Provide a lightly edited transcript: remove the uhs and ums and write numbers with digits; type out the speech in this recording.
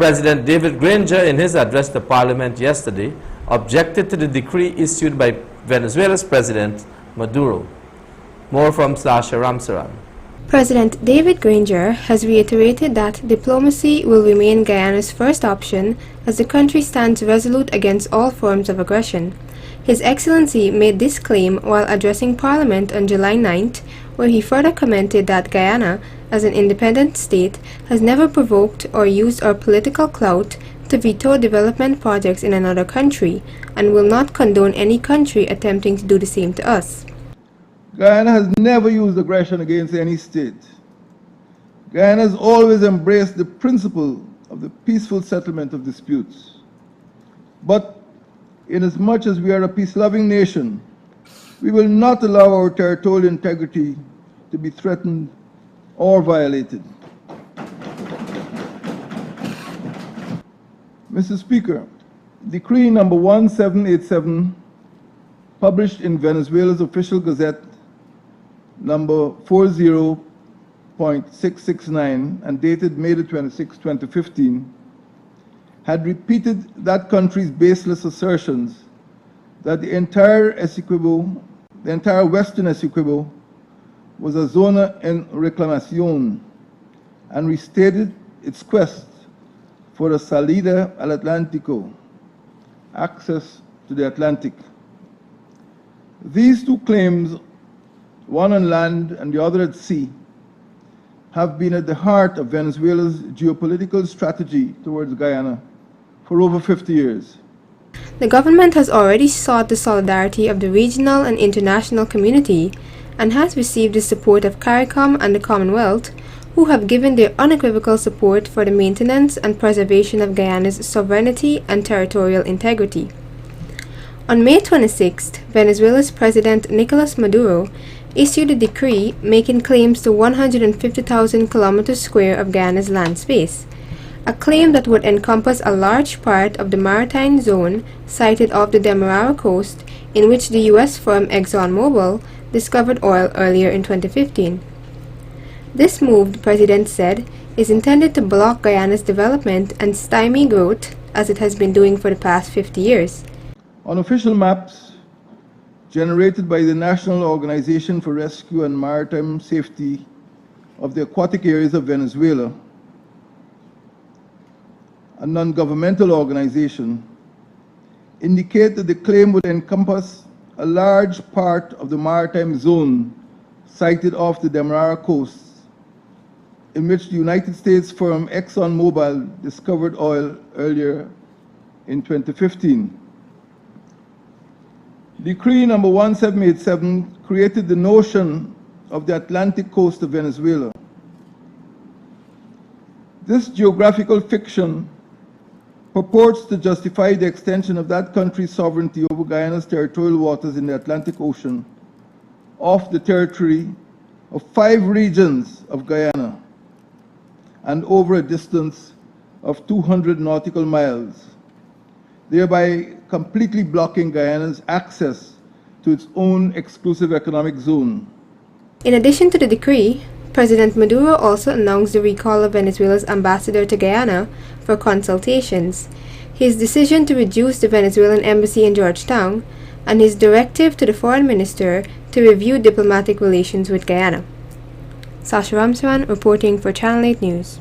President David Granger, in his address to Parliament yesterday, objected to the decree issued by Venezuela's President Maduro. More from Sasha Ramsaran. President David Granger has reiterated that diplomacy will remain Guyana's first option as the country stands resolute against all forms of aggression. His Excellency made this claim while addressing Parliament on July 9th, where he further commented that Guyana, as an independent state, has never provoked or used our political clout to veto development projects in another country and will not condone any country attempting to do the same to us. Guyana has never used aggression against any state. Guyana has always embraced the principle of the peaceful settlement of disputes. But inasmuch as we are a peace-loving nation, we will not allow our territorial integrity to be threatened or violated. Mr. Speaker, Decree number 1787, published in Venezuela's official gazette number 40.669 and dated May 26, 2015, had repeated that country's baseless assertions that the entire Western Essequibo was a zona en reclamación, and restated its quest for a salida al Atlántico, access to the Atlantic. These two claims, one on land and the other at sea, have been at the heart of Venezuela's geopolitical strategy towards Guyana for over 50 years. The government has already sought the solidarity of the regional and international community and has received the support of CARICOM and the Commonwealth, who have given their unequivocal support for the maintenance and preservation of Guyana's sovereignty and territorial integrity. On May 26th, Venezuela's President Nicolas Maduro issued a decree making claims to 150,000 kilometers square of Guyana's land space, a claim that would encompass a large part of the maritime zone sited off the Demerara coast, in which the U.S. firm ExxonMobil discovered oil earlier in 2015. This move, the president said, is intended to block Guyana's development and stymie growth, as it has been doing for the past 50 years. On official maps generated by the National Organization for Rescue and Maritime Safety of the Aquatic Areas of Venezuela, a non-governmental organization, indicate that the claim would encompass a large part of the maritime zone sited off the Demerara coast, in which the United States firm ExxonMobil discovered oil earlier in 2015. Decree number 1787 created the notion of the Atlantic coast of Venezuela. This geographical fiction purports to justify the extension of that country's sovereignty over Guyana's territorial waters in the Atlantic Ocean off the territory of 5 regions of Guyana and over a distance of 200 nautical miles, thereby completely blocking Guyana's access to its own exclusive economic zone. In addition to the decree, President Maduro also announced the recall of Venezuela's ambassador to Guyana for consultations, his decision to reduce the Venezuelan embassy in Georgetown, and his directive to the foreign minister to review diplomatic relations with Guyana. Sasha Ramsaran reporting for Channel 8 News.